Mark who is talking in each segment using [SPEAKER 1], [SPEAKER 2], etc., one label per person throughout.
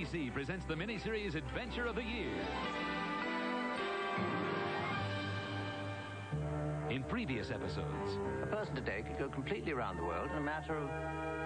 [SPEAKER 1] KWQC presents the miniseries Adventure of the Year. In previous episodes,
[SPEAKER 2] A person today could go completely around the world in a matter of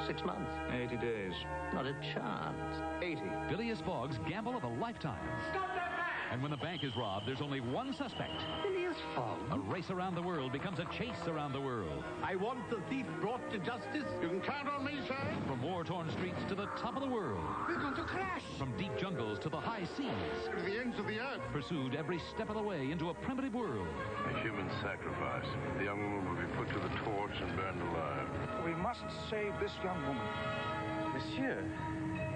[SPEAKER 2] 6 months.
[SPEAKER 3] 80 days.
[SPEAKER 2] Not a chance.
[SPEAKER 3] 80.
[SPEAKER 1] Phileas Fogg's gamble of a lifetime.
[SPEAKER 4] Stop that man!
[SPEAKER 1] And when the bank is robbed, there's only one suspect.
[SPEAKER 2] Phileas Fogg.
[SPEAKER 1] A race around the world becomes a chase around the world.
[SPEAKER 4] I want the thief brought to justice. You can count on me, sir.
[SPEAKER 1] From war-torn streets to the top of the world.
[SPEAKER 4] We're going to crash.
[SPEAKER 1] From deep jungles to the high seas.
[SPEAKER 4] To the ends of the earth.
[SPEAKER 1] Pursued every step of the way into a primitive world.
[SPEAKER 5] A human sacrifice. The young woman will be put to the torch and burned alive.
[SPEAKER 3] We must save this young woman.
[SPEAKER 6] Monsieur,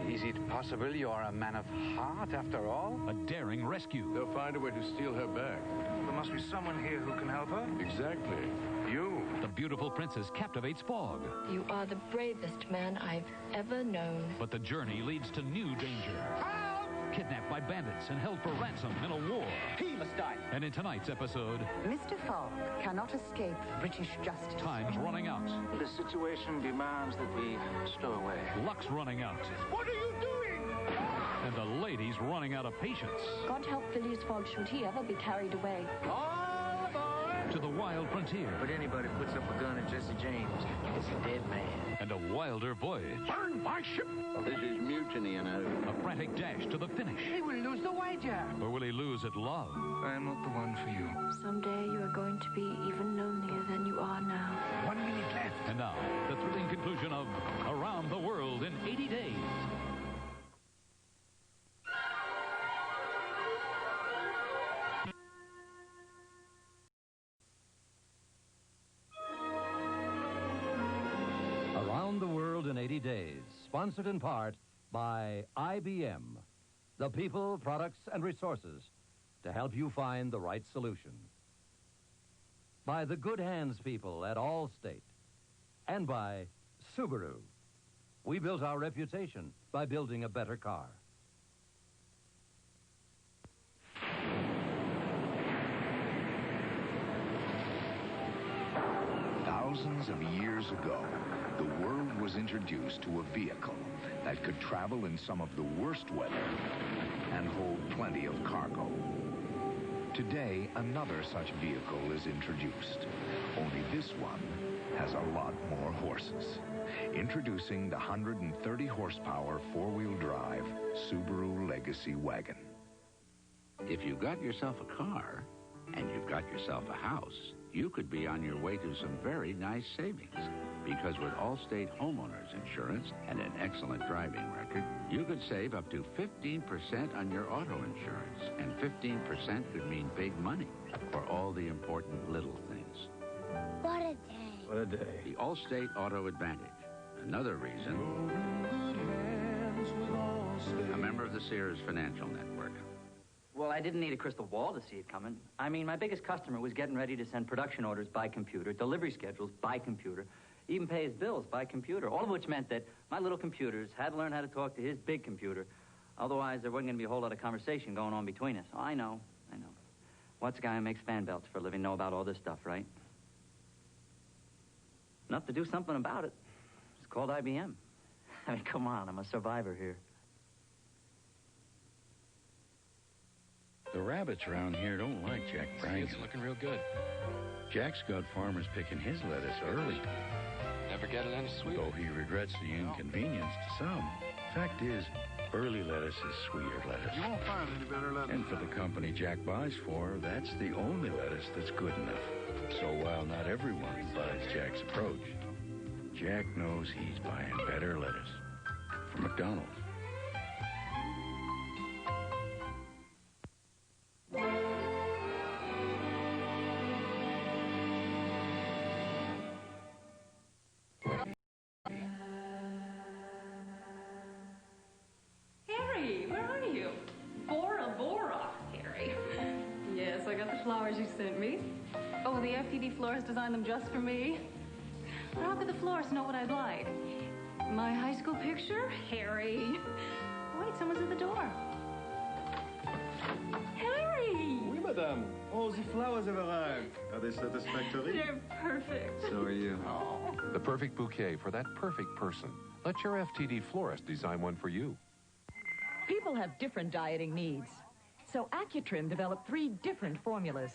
[SPEAKER 6] is it possible you are a man of heart after all?
[SPEAKER 1] A daring rescue.
[SPEAKER 5] They'll find a way to steal her back.
[SPEAKER 3] There must be someone here who can help her.
[SPEAKER 5] Exactly. You.
[SPEAKER 1] The beautiful princess captivates Fogg.
[SPEAKER 7] You are the bravest man I've ever known.
[SPEAKER 1] But the journey leads to new danger. Kidnapped by bandits and held for ransom in a war.
[SPEAKER 2] He must die.
[SPEAKER 1] And in tonight's episode,
[SPEAKER 8] Mr. Fogg cannot escape British justice.
[SPEAKER 1] time's running out.
[SPEAKER 3] The situation demands that we stow away.
[SPEAKER 1] Luck's running out.
[SPEAKER 4] What are you doing?
[SPEAKER 1] And the lady's running out of patience.
[SPEAKER 7] God help Phileas Fogg should he ever be carried away.
[SPEAKER 4] All aboard.
[SPEAKER 1] To the wild frontier.
[SPEAKER 2] But anybody puts up a gun at Jesse James is a dead man.
[SPEAKER 1] And a wilder voyage.
[SPEAKER 4] Burn my ship.
[SPEAKER 5] This is mutiny, you know.
[SPEAKER 1] A frantic dash to the finish.
[SPEAKER 4] He will lose the wager.
[SPEAKER 1] Or will he lose at love?
[SPEAKER 3] I am not the one for you.
[SPEAKER 7] Someday you are going to be even lonelier than you are now.
[SPEAKER 4] 1 minute left.
[SPEAKER 1] And now, the thrilling conclusion of Around the World in 80 Days.
[SPEAKER 9] Around the World in 80 Days, sponsored in part by IBM, the people, products, and resources to help you find the right solution. By the good hands people at Allstate, and by Subaru. We built our reputation by building a better car.
[SPEAKER 10] Thousands of years ago, the world was introduced to a vehicle that could travel in some of the worst weather and hold plenty of cargo. Today, another such vehicle is introduced. Only this one has a lot more horses. Introducing the 130 horsepower four-wheel drive Subaru Legacy Wagon.
[SPEAKER 6] If you've got yourself a car and you've got yourself a house, you could be on your way to some very nice savings. Because with Allstate Homeowners Insurance and an excellent driving record, you could save up to 15% on your auto insurance. And 15% could mean big money for all the important little things.
[SPEAKER 7] What a day.
[SPEAKER 3] What a day.
[SPEAKER 6] The Allstate Auto Advantage. Another reason. A member of the Sears Financial Network.
[SPEAKER 2] Well, I didn't need a crystal ball to see it coming. I mean, my biggest customer was getting ready to send production orders by computer, delivery schedules by computer, even pay his bills by computer, all of which meant that my little computers had to learn how to talk to his big computer. Otherwise, there wasn't going to be a whole lot of conversation going on between us. Oh, I know. What's the guy who makes fan belts for a living know about all this stuff, right? Enough to do something about it. It's called IBM. I mean, come on, I'm a survivor here.
[SPEAKER 11] The rabbits around here don't like Jack Bryan.
[SPEAKER 12] It's looking real good.
[SPEAKER 11] Jack's got farmers picking his lettuce early.
[SPEAKER 12] Never get it any sweeter.
[SPEAKER 11] Though he regrets the inconvenience to some. Fact is, early lettuce is sweeter lettuce.
[SPEAKER 5] You won't find any better lettuce.
[SPEAKER 11] And for the company Jack buys for, that's the only lettuce that's good enough. So while not everyone buys Jack's approach, Jack knows he's buying better lettuce. From McDonald.
[SPEAKER 13] Harry, where are you? Bora Bora, Harry. Yes, I got the flowers you sent me. Oh, the FTD florist designed them just for me. But how could the florist know what I'd like? My high school picture? Harry. Wait, someone's at the door. Harry!
[SPEAKER 14] Oui, madame. Oh, the flowers have arrived. Are they satisfactory?
[SPEAKER 13] They're perfect.
[SPEAKER 14] So are you.
[SPEAKER 13] Oh.
[SPEAKER 12] The perfect bouquet for that perfect person. Let your FTD florist design one for you.
[SPEAKER 15] People have different dieting needs. So Acutrim developed 3 different formulas.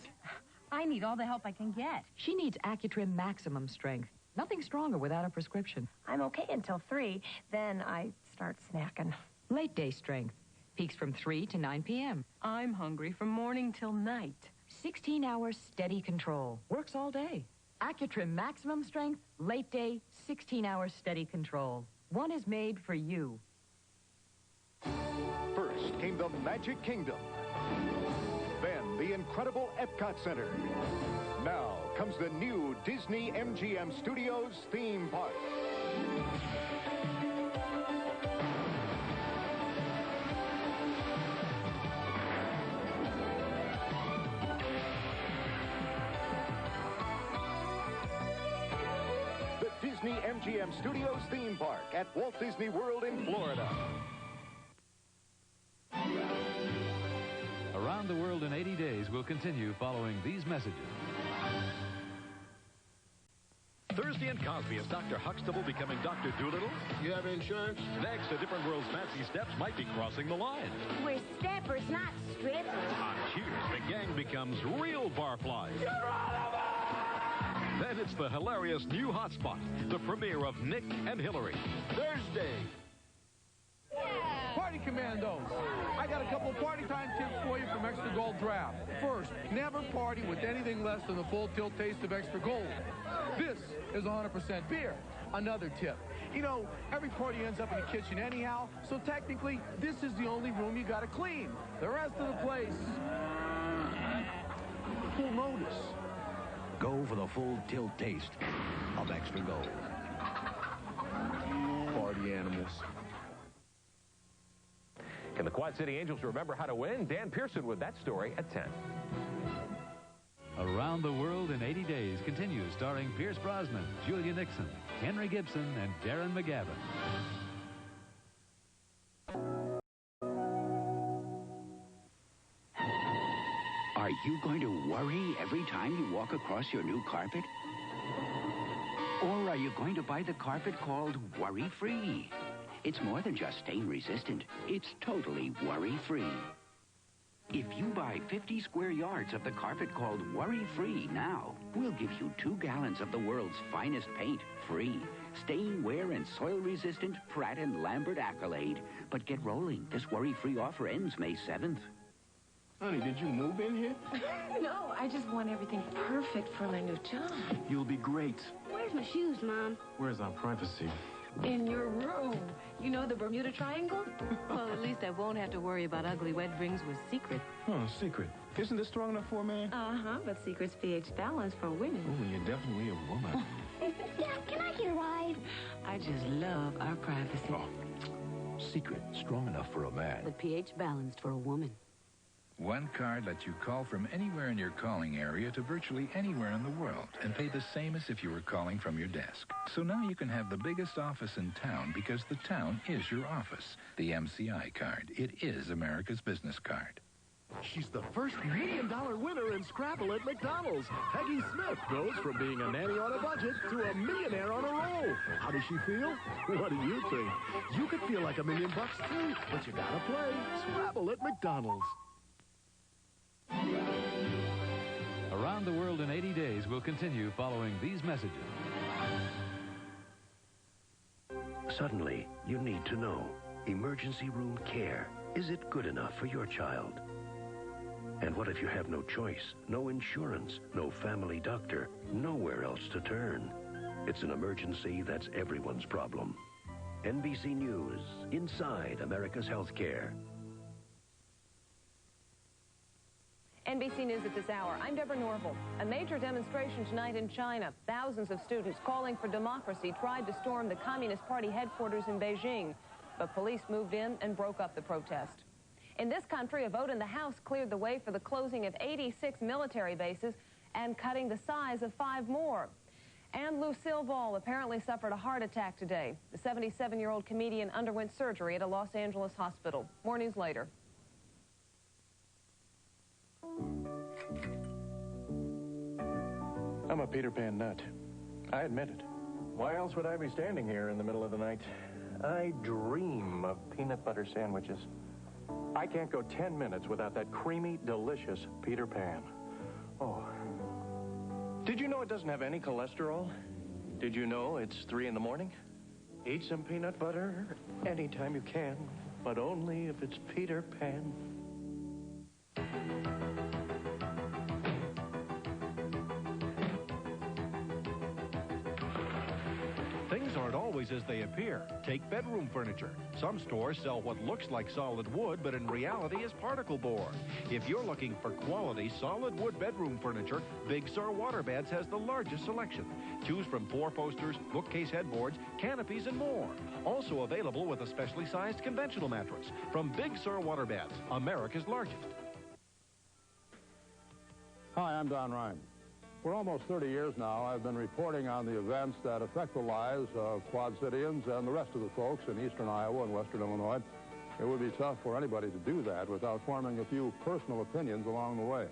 [SPEAKER 16] I need all the help I can get.
[SPEAKER 15] She needs Acutrim Maximum Strength. Nothing stronger without a prescription.
[SPEAKER 16] I'm okay until 3. Then I start snacking.
[SPEAKER 15] Late day strength. Peaks from 3 to 9 p.m.
[SPEAKER 16] I'm hungry from morning till night.
[SPEAKER 15] 16 hours steady control. Works all day. Acutrim Maximum Strength, late day, 16 hours steady control. One is made for you.
[SPEAKER 17] First came the Magic Kingdom. Then the incredible Epcot Center. Now comes the new Disney MGM Studios theme park. The Disney MGM Studios theme park at Walt Disney World in Florida.
[SPEAKER 1] Around the World in 80 Days will continue following these messages.
[SPEAKER 18] Thursday in Cosby, is Dr. Huxtable becoming Dr. Doolittle?
[SPEAKER 4] You have insurance?
[SPEAKER 18] Next, a different world's fancy steps might be crossing the line.
[SPEAKER 19] We're steppers, not strippers.
[SPEAKER 18] On Cheers, the gang becomes real barflies.
[SPEAKER 4] You're all of us!
[SPEAKER 18] Then it's the hilarious new hotspot, the premiere of Nick and Hillary.
[SPEAKER 4] Thursday. Party Commandos. I got a couple party time tips for you from Extra Gold Draft. First, never party with anything less than the full tilt taste of Extra Gold. This is 100% beer. Another tip. You know, every party ends up in the kitchen anyhow, so technically, this is the only room you gotta clean. The rest of the place, who'll notice?
[SPEAKER 10] Go for the full tilt taste of Extra Gold.
[SPEAKER 4] Party animals.
[SPEAKER 20] Can the Quad City Angels remember how to win? Dan Pearson with that story at 10.
[SPEAKER 1] Around the World in 80 Days continues, starring Pierce Brosnan, Julia Nixon, Henry Gibson, and Darren McGavin.
[SPEAKER 6] Are you going to worry every time you walk across your new carpet? Or are you going to buy the carpet called Worry-Free? It's more than just stain-resistant. It's totally worry-free. If you buy 50 square yards of the carpet called Worry-Free now, we'll give you 2 gallons of the world's finest paint free. Stain, wear, and soil-resistant Pratt & Lambert Accolade. But get rolling. This worry-free offer ends May 7th.
[SPEAKER 4] Honey, did you move in here?
[SPEAKER 16] No, I just want everything perfect for my new job.
[SPEAKER 14] You'll be great.
[SPEAKER 19] Where's my shoes, Mom?
[SPEAKER 14] Where's our privacy?
[SPEAKER 16] In your room. You know the Bermuda Triangle? Well, at least I won't have to worry about ugly wet dreams with Secret.
[SPEAKER 14] Oh, Secret. Isn't this strong enough for a man?
[SPEAKER 16] Uh-huh, but Secret's pH balanced for women.
[SPEAKER 14] Oh, you're definitely a woman.
[SPEAKER 19] Dad, can I get a ride?
[SPEAKER 16] I just love our privacy.
[SPEAKER 14] Oh. Secret, strong enough for a man.
[SPEAKER 16] But pH balanced for a woman.
[SPEAKER 11] One card lets you call from anywhere in your calling area to virtually anywhere in the world and pay the same as if you were calling from your desk. So now you can have the biggest office in town because the town is your office. The MCI card. It is America's business card.
[SPEAKER 4] She's the first $1 million winner in Scrabble at McDonald's. Peggy Smith goes from being a nanny on a budget to a millionaire on a roll. How does she feel? What do you think? You could feel like $1 million too, but you gotta play Scrabble at McDonald's.
[SPEAKER 1] Around the World in 80 Days will continue following these messages.
[SPEAKER 21] Suddenly, you need to know. Emergency room care. Is it good enough for your child? And what if you have no choice, no insurance, no family doctor, nowhere else to turn? It's an emergency that's everyone's problem. NBC News, Inside America's Healthcare.
[SPEAKER 22] NBC News at this hour. I'm Deborah Norville. A major demonstration tonight in China. Thousands of students calling for democracy tried to storm the Communist Party headquarters in Beijing, but police moved in and broke up the protest. In this country, a vote in the House cleared the way for the closing of 86 military bases and cutting the size of 5 more. And Lucille Ball apparently suffered a heart attack today. The 77-year-old comedian underwent surgery at a Los Angeles hospital. More news later.
[SPEAKER 14] I'm a Peter Pan nut. I admit it. Why else would I be standing here in the middle of the night? I dream of peanut butter sandwiches.
[SPEAKER 20] I can't go 10 minutes without that creamy, delicious Peter Pan. Oh. Did you know it doesn't have any cholesterol? Did you know it's 3 in the morning? Eat some peanut butter anytime you can, but only if it's Peter Pan.
[SPEAKER 8] Things aren't always as they appear. Take bedroom furniture. Some stores sell what looks like solid wood, but in reality is particle board. If you're looking for quality solid wood bedroom furniture, Big Sur Waterbeds has the largest selection. Choose from 4 posters, bookcase headboards, canopies, and more. Also available with a specially sized conventional mattress from Big Sur Waterbeds, America's largest.
[SPEAKER 9] Hi, I'm Don Ryan. For almost 30 years now, I've been reporting on the events that affect the lives of Quad Cityans and the rest of the folks in eastern Iowa and western Illinois. It would be tough for anybody to do that without forming a few personal opinions along the way.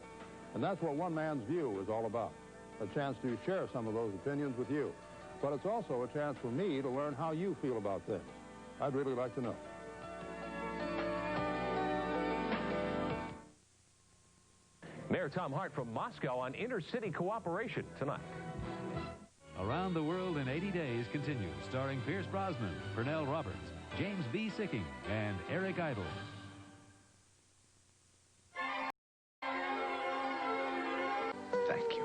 [SPEAKER 9] And that's what One Man's View is all about, a chance to share some of those opinions with you. But it's also a chance for me to learn how you feel about things. I'd really like to know.
[SPEAKER 20] Mayor Tom Hart from Moscow on intercity cooperation tonight.
[SPEAKER 1] Around the World in 80 Days continues, starring Pierce Brosnan, Pernell Roberts, James B. Sicking, and Eric Idle.
[SPEAKER 10] Thank you.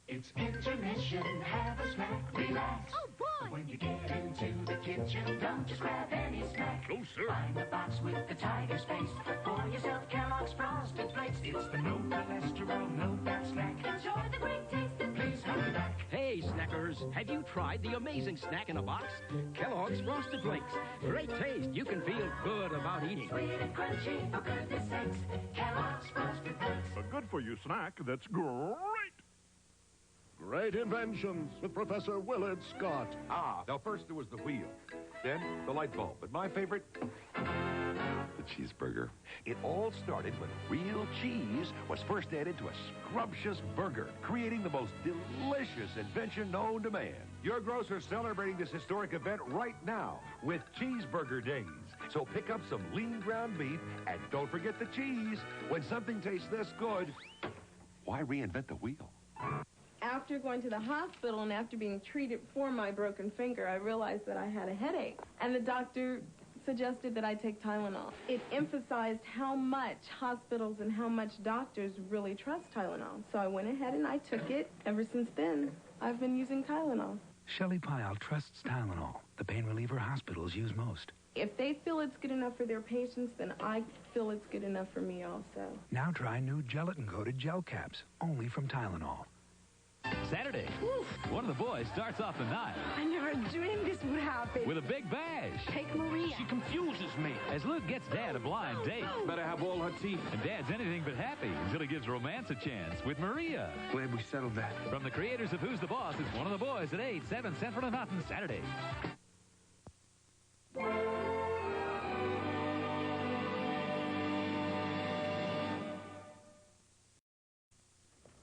[SPEAKER 23] It's intermission, have a snack, relax.
[SPEAKER 19] Oh, boy!
[SPEAKER 23] When you get into the kitchen, don't just grab any snack.
[SPEAKER 18] No, sir.
[SPEAKER 23] Find the box with the tiger's face. For yourself, Kellogg's Frosted Flakes. It's the no cholesterol, no fat snack.
[SPEAKER 19] Enjoy the great taste of
[SPEAKER 23] Please hurry back.
[SPEAKER 24] Hey, snackers, have you tried the amazing snack in a box? Kellogg's Frosted Flakes. Great taste. You can feel good about eating.
[SPEAKER 23] Sweet and crunchy, for goodness sakes. Kellogg's Frosted Flakes.
[SPEAKER 18] A good-for-you snack that's great.
[SPEAKER 25] Great inventions with Professor Willard Scott.
[SPEAKER 26] Now first there was the wheel, then the light bulb, but my favorite, the cheeseburger. It all started when real cheese was first added to a scrumptious burger, creating the most delicious invention known to man. Your grocer's celebrating this historic event right now with Cheeseburger Days. So pick up some lean ground beef and don't forget the cheese. When something tastes this good, why reinvent the wheel?
[SPEAKER 27] After going to the hospital and after being treated for my broken finger, I realized that I had a headache. And the doctor suggested that I take Tylenol. It emphasized how much hospitals and how much doctors really trust Tylenol. So I went ahead and I took it. Ever since then, I've been using Tylenol.
[SPEAKER 28] Shelley Pyle trusts Tylenol, the pain reliever hospitals use most.
[SPEAKER 27] If they feel it's good enough for their patients, then I feel it's good enough for me also.
[SPEAKER 28] Now try new gelatin-coated gel caps, only from Tylenol.
[SPEAKER 1] Saturday, one of the boys starts off the night
[SPEAKER 29] I never dreamed this would happen.
[SPEAKER 1] with a big bash.
[SPEAKER 29] Take Maria.
[SPEAKER 1] She confuses me. As Luke gets Dad a blind date.
[SPEAKER 26] Better have all her teeth.
[SPEAKER 1] And Dad's anything but happy until he gives romance a chance with Maria.
[SPEAKER 26] Glad we settled that.
[SPEAKER 1] From the creators of Who's the Boss, it's One of the Boys at 8, 7 Central and Mountain Saturday.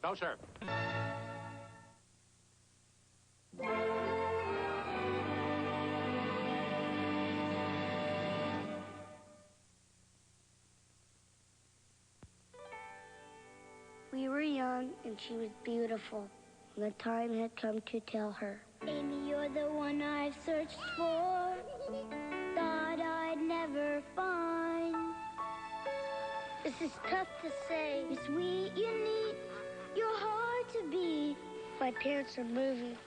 [SPEAKER 20] No, sir.
[SPEAKER 19] We were young, and she was beautiful. The time had come to tell her. Amy, you're the one I've searched for. Thought I'd never find. This is tough to say. You're sweet, unique. You're hard to be. My parents are moving,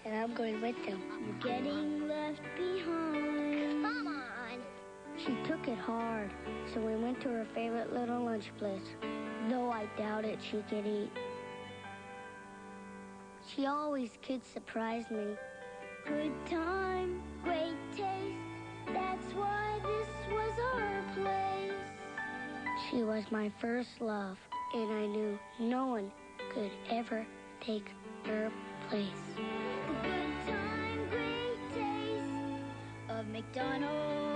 [SPEAKER 19] and I'm going with them. You're getting left behind. Come on. She took it hard, so we went to her favorite little lunch place. Though I doubt it she could eat. She always could surprise me. Good time, great taste. That's why this was our place. She was my first love, and I knew no one could ever take her place. The good time, great taste of McDonald.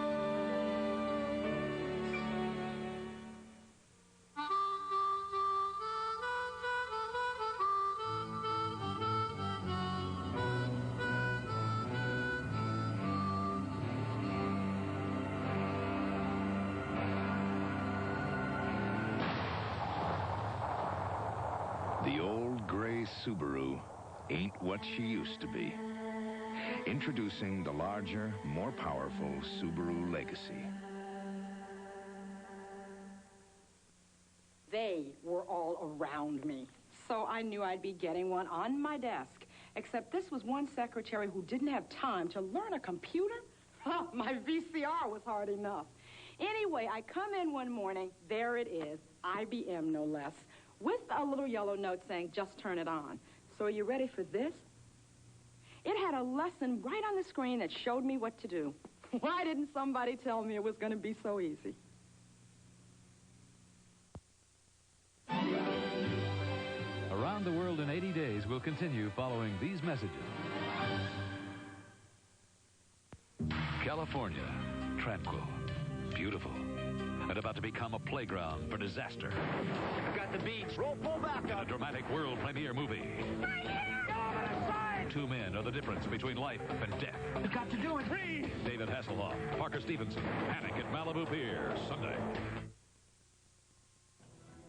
[SPEAKER 10] Subaru ain't what she used to be. Introducing the larger, more powerful Subaru Legacy.
[SPEAKER 2] They were all around me, so I knew I'd be getting one on my desk. Except this was one secretary who didn't have time to learn a computer. Oh, my VCR was hard enough. Anyway, I come in one morning, there it is, IBM no less, with a little yellow note saying, just turn it on. So are you ready for this? It had a lesson right on the screen that showed me what to do. Why didn't somebody tell me it was going to be so easy?
[SPEAKER 1] Around the World in 80 Days will continue following these messages. California, tranquil, beautiful, and about to become a playground for disaster.
[SPEAKER 24] Got the beats. Roll, pull back
[SPEAKER 1] In a dramatic world premiere movie. Two men are the difference between life and death.
[SPEAKER 24] You got to do it. Freeze!
[SPEAKER 1] David Hasselhoff, Parker Stevenson, Panic at Malibu Pier, Sunday.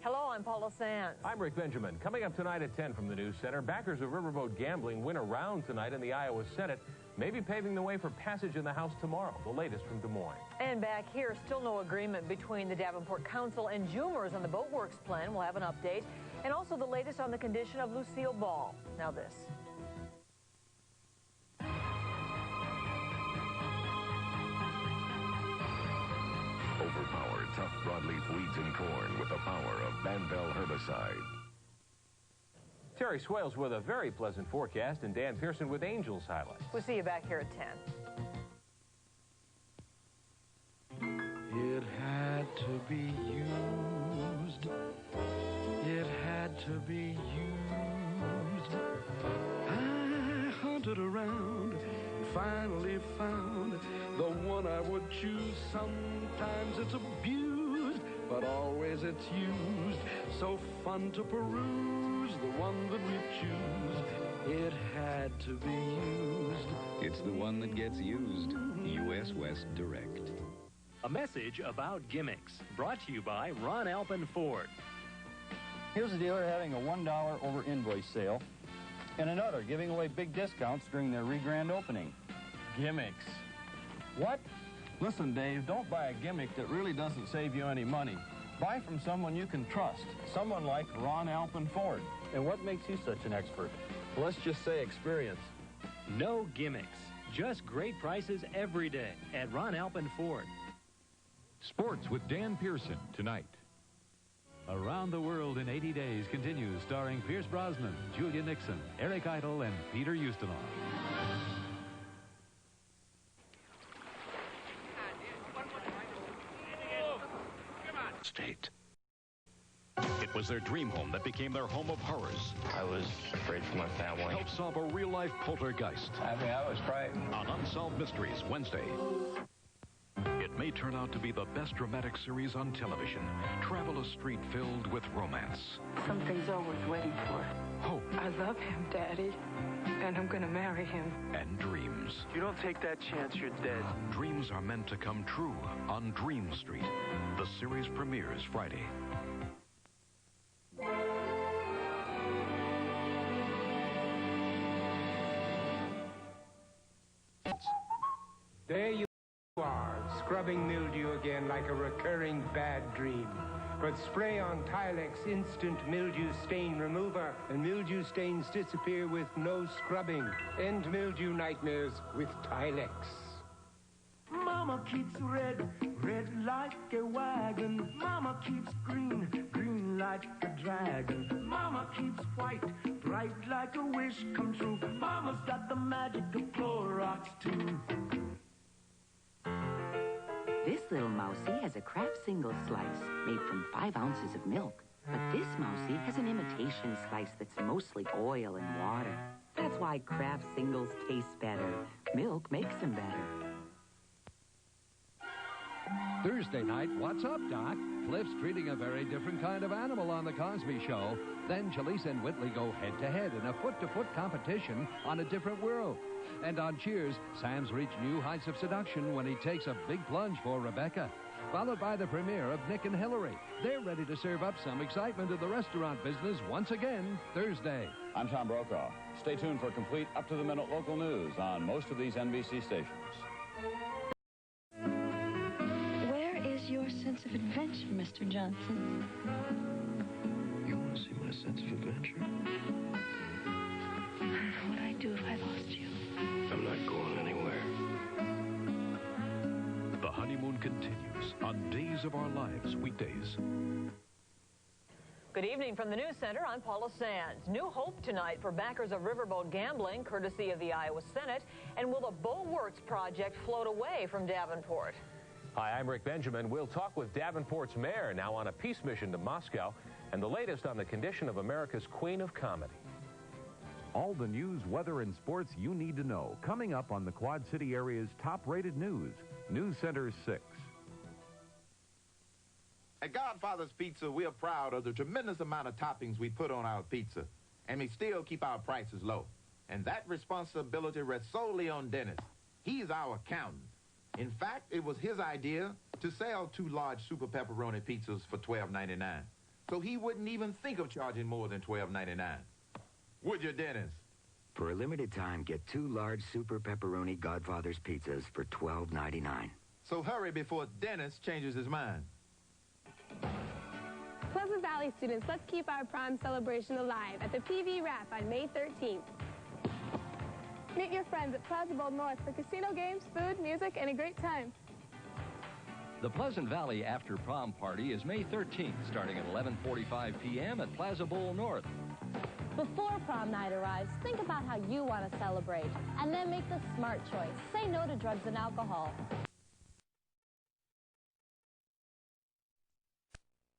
[SPEAKER 3] Hello, I'm Paula Sands.
[SPEAKER 20] I'm Rick Benjamin. Coming up tonight at 10 from the News Center, backers of Riverboat Gambling win a round tonight in the Iowa Senate, maybe paving the way for passage in the House tomorrow. The latest from Des Moines.
[SPEAKER 3] And back here, still no agreement between the Davenport Council and Jumers on the Boatworks plan. We'll have an update. And also the latest on the condition of Lucille Ball. Now this.
[SPEAKER 5] Overpower tough broadleaf weeds and corn with the power of Banvel herbicide.
[SPEAKER 20] Terry Swales with a very pleasant forecast and Dan Pearson with Angels highlights.
[SPEAKER 3] We'll see you back here at 10.
[SPEAKER 6] It had to be used. It had to be used. I hunted around, finally found the one I would choose. Sometimes it's abused, but always it's used. So fun to peruse, the one that we choose. It had to be used.
[SPEAKER 7] It's the one that gets used. U.S. West Direct.
[SPEAKER 12] A message about gimmicks, brought to you by Ron Alpin Ford.
[SPEAKER 13] Here's a dealer having a $1 over invoice sale, and another giving away big discounts during their re-grand opening. Gimmicks. What? Listen, Dave, don't buy a gimmick that really doesn't save you any money. Buy from someone you can trust, someone like Ron Alpin Ford. And what makes you such an expert? Let's just say experience.
[SPEAKER 12] No gimmicks, just great prices every day at Ron Alpin Ford.
[SPEAKER 1] Sports with Dan Pearson tonight. Around the World in 80 Days continues, starring Pierce Brosnan, Julia Nixon, Eric Idle, and Peter Ustinov.
[SPEAKER 11] State.
[SPEAKER 18] It was their dream home that became their home of horrors.
[SPEAKER 15] I was afraid for my family.
[SPEAKER 18] Help solve a real-life poltergeist.
[SPEAKER 15] I was frightened.
[SPEAKER 18] On Unsolved Mysteries, Wednesday. It may turn out to be the best dramatic series on television. Travel a street filled with romance.
[SPEAKER 29] Something's always waiting for.
[SPEAKER 18] Hope.
[SPEAKER 29] I love him, Daddy, and I'm gonna marry him.
[SPEAKER 18] And dreams.
[SPEAKER 15] If you don't take that chance, you're dead.
[SPEAKER 18] Dreams are meant to come true on Dream Street. The series premieres Friday.
[SPEAKER 17] There you are, scrubbing mildew again like a recurring bad dream. But spray on Tilex Instant Mildew Stain Remover, and mildew stains disappear with no scrubbing. End mildew nightmares with Tilex.
[SPEAKER 23] Mama keeps red, red like a wagon. Mama keeps green, green like a dragon. Mama keeps white, bright like a wish come true. Mama's got the magic of Clorox too.
[SPEAKER 30] This little mousie has a Kraft single slice made from 5 ounces of milk. But this mousie has an imitation slice that's mostly oil and water. That's why Kraft singles taste better. Milk makes them better.
[SPEAKER 31] Thursday night, what's up, Doc? Cliff's treating a very different kind of animal on The Cosby Show. Then Jalisa and Whitley go head-to-head in a foot-to-foot competition on a different world. And on Cheers, Sam's reached new heights of seduction when he takes a big plunge for Rebecca. Followed by the premiere of Nick and Hillary. They're ready to serve up some excitement in the restaurant business once again Thursday.
[SPEAKER 4] I'm Tom Brokaw. Stay tuned for complete, up-to-the-minute local news on most of these NBC stations.
[SPEAKER 8] Where is your sense of adventure, Mr. Johnson?
[SPEAKER 6] You want to see my sense of adventure?
[SPEAKER 8] I don't know what I'd do if I lost you.
[SPEAKER 6] I'm not going anywhere.
[SPEAKER 18] The honeymoon continues on Days of Our Lives, weekdays.
[SPEAKER 3] Good evening from the News Center. I'm Paula Sands. New hope tonight for backers of riverboat gambling, courtesy of the Iowa Senate. And will the Boat Works project float away from Davenport?
[SPEAKER 9] Hi, I'm Rick Benjamin. We'll talk with Davenport's mayor, now on a peace mission to Moscow, and the latest on the condition of America's Queen of Comedy.
[SPEAKER 1] All the news, weather, and sports you need to know coming up on the Quad City area's top-rated news, News Center 6.
[SPEAKER 14] At Godfather's Pizza, we are proud of the tremendous amount of toppings we put on our pizza, and we still keep our prices low. And that responsibility rests solely on Dennis. He's our accountant. In fact, it was his idea to sell 2 large super pepperoni pizzas for $12.99. So he wouldn't even think of charging more than $12.99. Would you, Dennis?
[SPEAKER 16] For a limited time, get 2 large super pepperoni Godfather's pizzas for $12.99.
[SPEAKER 14] So hurry before Dennis changes his mind.
[SPEAKER 21] Pleasant Valley students, let's keep our prom celebration alive at the PV Wrap on May 13th. Meet your friends at Plaza Bowl North for casino games, food, music, and a great time.
[SPEAKER 22] The Pleasant Valley After Prom Party is May 13th, starting at 11:45 p.m. at Plaza Bowl North.
[SPEAKER 25] Before prom night arrives, think about how you want to celebrate, and then make the smart choice. Say no to drugs and alcohol.